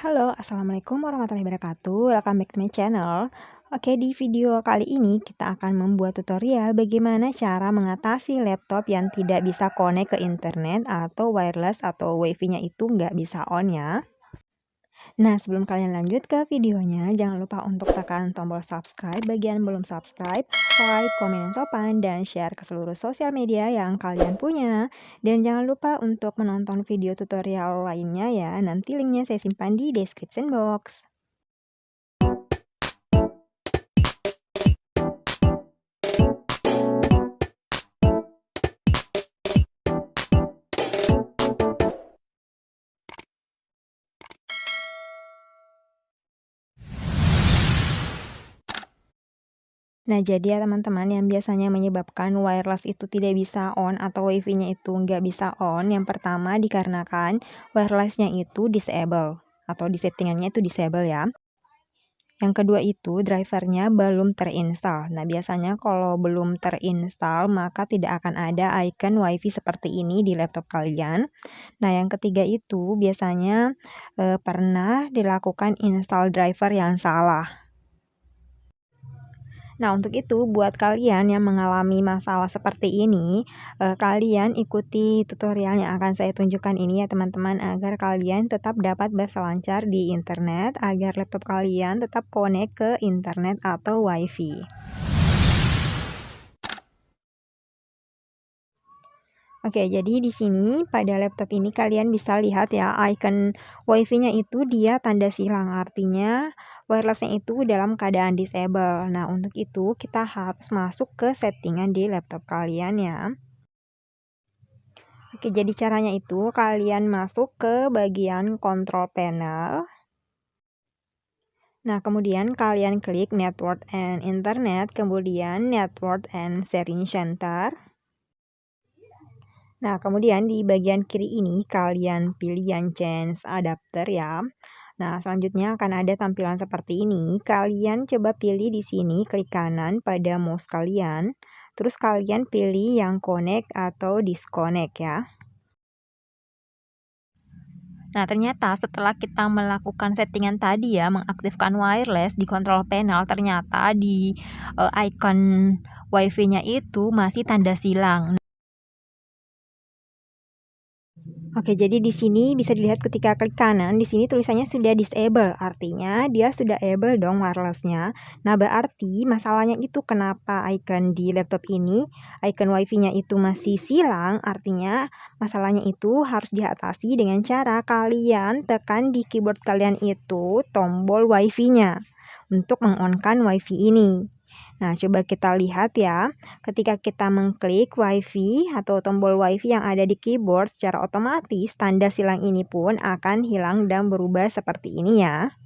Halo, Assalamualaikum warahmatullahi wabarakatuh. Welcome back to my channel. Oke, di video kali ini kita akan membuat tutorial bagaimana cara mengatasi laptop yang tidak bisa connect ke internet atau wireless atau wifi-nya itu nggak bisa on ya. Nah, sebelum kalian lanjut ke videonya, jangan lupa untuk tekan tombol subscribe bagian belum subscribe, like, komen yang sopan, dan share ke seluruh sosial media yang kalian punya. Dan jangan lupa untuk menonton video tutorial lainnya ya, nanti linknya saya simpan di description box. Nah, jadi ya teman-teman, yang biasanya menyebabkan wireless itu tidak bisa on atau wifi-nya itu nggak bisa on, yang pertama dikarenakan wireless-nya itu disable atau di settingannya itu disable ya. Yang kedua itu drivernya belum terinstall. Nah, biasanya kalau belum terinstall maka tidak akan ada icon wifi seperti ini di laptop kalian. Nah, yang ketiga itu biasanya pernah dilakukan install driver yang salah. Nah, untuk itu buat kalian yang mengalami masalah seperti ini, kalian ikuti tutorial yang akan saya tunjukkan ini ya teman-teman, agar kalian tetap dapat berselancar di internet, agar laptop kalian tetap connect ke internet atau wifi. Oke, jadi di sini pada laptop ini kalian bisa lihat ya icon wifi-nya itu dia tanda silang, artinya wireless-nya itu dalam keadaan disable. Nah, untuk itu kita harus masuk ke settingan di laptop kalian ya. Oke, jadi caranya itu kalian masuk ke bagian control panel. Nah, kemudian kalian klik network and internet, kemudian network and sharing center. Nah, kemudian di bagian kiri ini kalian pilih yang change adapter ya. Nah, selanjutnya akan ada tampilan seperti ini. Kalian coba pilih di sini, klik kanan pada mouse kalian. Terus kalian pilih yang connect atau disconnect ya. Nah, ternyata setelah kita melakukan settingan tadi ya, mengaktifkan wireless di control panel, ternyata di icon wifi-nya itu masih tanda silang. Oke, jadi di sini bisa dilihat ketika klik kanan, di sini tulisannya sudah disable, artinya dia sudah able dong wireless-nya. Nah, berarti masalahnya itu kenapa icon di laptop ini, icon wifi-nya itu masih silang, artinya masalahnya itu harus diatasi dengan cara kalian tekan di keyboard kalian itu tombol wifi-nya untuk meng-on-kan wifi ini. Nah, coba kita lihat ya, ketika kita mengklik wifi atau tombol wifi yang ada di keyboard, secara otomatis tanda silang ini pun akan hilang dan berubah seperti ini ya.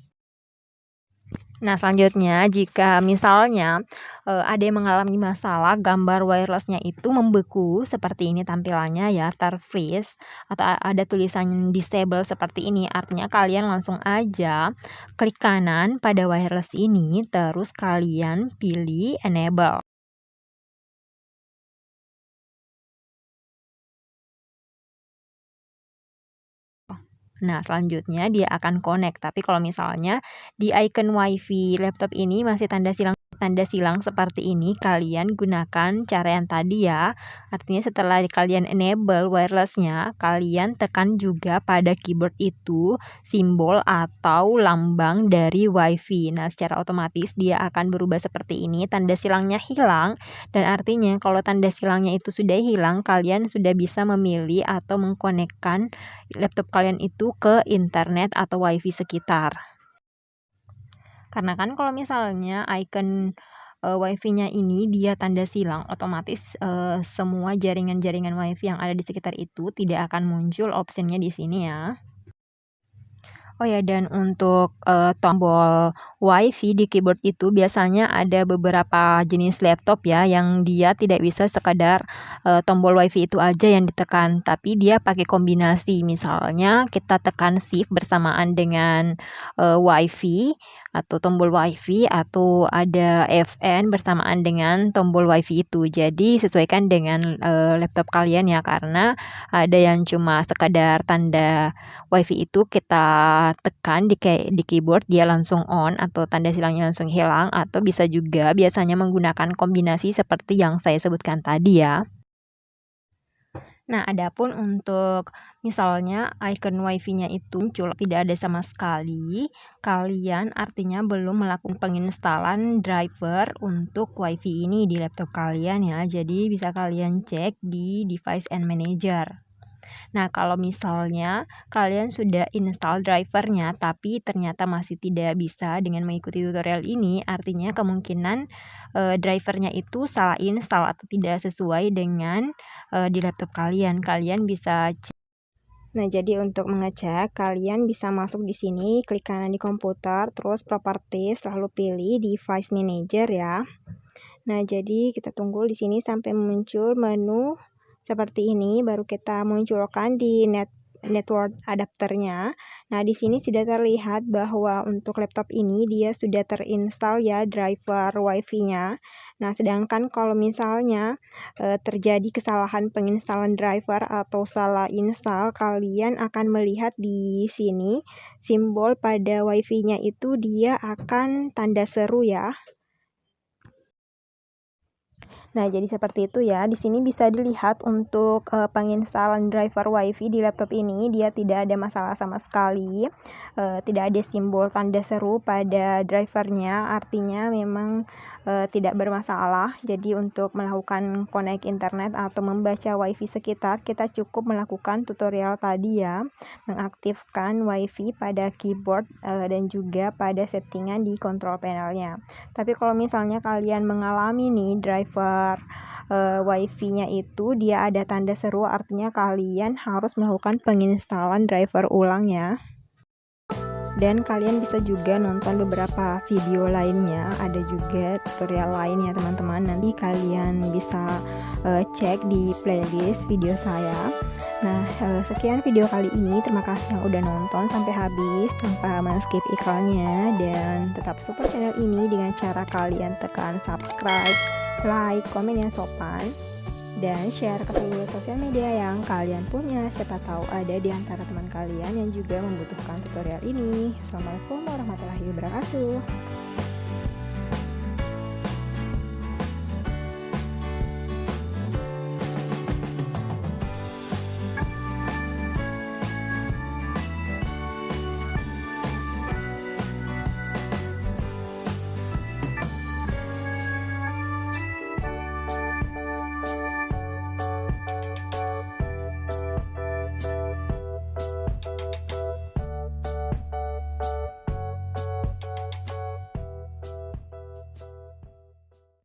Nah, selanjutnya jika misalnya ada yang mengalami masalah gambar wireless-nya itu membeku seperti ini tampilannya ya, terfreeze atau ada tulisan disable seperti ini, artinya kalian langsung aja klik kanan pada wireless ini terus kalian pilih enable. Nah, selanjutnya dia akan connect. Tapi kalau misalnya di icon wifi laptop ini masih tanda silang seperti ini, kalian gunakan cara yang tadi ya. Artinya setelah kalian enable wireless-nya, kalian tekan juga pada keyboard itu simbol atau lambang dari wifi. Nah, secara otomatis dia akan berubah seperti ini, tanda silangnya hilang, dan artinya kalau tanda silangnya itu sudah hilang, kalian sudah bisa memilih atau mengkonekkan laptop kalian itu ke internet atau wifi sekitar. Karena kan kalau misalnya icon wifi-nya ini dia tanda silang, otomatis semua jaringan-jaringan wifi yang ada di sekitar itu tidak akan muncul optionnya di sini ya. Oh ya, dan untuk tombol wifi di keyboard itu biasanya ada beberapa jenis laptop ya yang dia tidak bisa sekadar tombol wifi itu aja yang ditekan, tapi dia pakai kombinasi. Misalnya kita tekan shift bersamaan dengan wifi atau tombol wifi, atau ada FN bersamaan dengan tombol wifi itu. Jadi sesuaikan dengan laptop kalian ya, karena ada yang cuma sekadar tanda WiFi itu kita tekan di keyboard, dia langsung on atau tanda silangnya langsung hilang, atau bisa juga biasanya menggunakan kombinasi seperti yang saya sebutkan tadi ya. Nah, adapun untuk misalnya icon WiFi-nya itu muncul tidak ada sama sekali, kalian artinya belum melakukan penginstalan driver untuk WiFi ini di laptop kalian ya. Jadi bisa kalian cek di Device and Manager. Nah, kalau misalnya kalian sudah install drivernya tapi ternyata masih tidak bisa dengan mengikuti tutorial ini, artinya kemungkinan drivernya itu salah install atau tidak sesuai dengan di laptop kalian. Kalian bisa cek. Nah, jadi untuk mengecek, kalian bisa masuk di sini, klik kanan di komputer, terus Properties, lalu pilih Device Manager ya. Nah, jadi kita tunggu di sini sampai muncul menu seperti ini, baru kita munculkan di network adapternya. Nah, di sini sudah terlihat bahwa untuk laptop ini dia sudah terinstall ya driver WiFi-nya. Nah, sedangkan kalau misalnya terjadi kesalahan penginstalan driver atau salah install, kalian akan melihat di sini simbol pada WiFi-nya itu dia akan tanda seru ya. Nah, jadi seperti itu ya. Di sini bisa dilihat untuk penginstalan driver WiFi di laptop ini, dia tidak ada masalah sama sekali. Tidak ada simbol tanda seru pada drivernya, artinya memang tidak bermasalah. Jadi untuk melakukan connect internet atau membaca WiFi sekitar, kita cukup melakukan tutorial tadi ya, mengaktifkan WiFi pada keyboard dan juga pada settingan di control panelnya. Tapi kalau misalnya kalian mengalami nih driver WiFi-nya itu dia ada tanda seru, artinya kalian harus melakukan penginstalan driver ulang ya. Dan kalian bisa juga nonton beberapa video lainnya, ada juga tutorial lain ya teman-teman. Nanti kalian bisa cek di playlist video saya. Nah, sekian video kali ini. Terima kasih yang udah nonton sampai habis tanpa men-skip iklannya, dan tetap support channel ini dengan cara kalian tekan subscribe, like, komen yang sopan, dan share ke seluruh sosial media yang kalian punya. Siapa tahu ada di antara teman kalian yang juga membutuhkan tutorial ini. Assalamualaikum warahmatullahi wabarakatuh.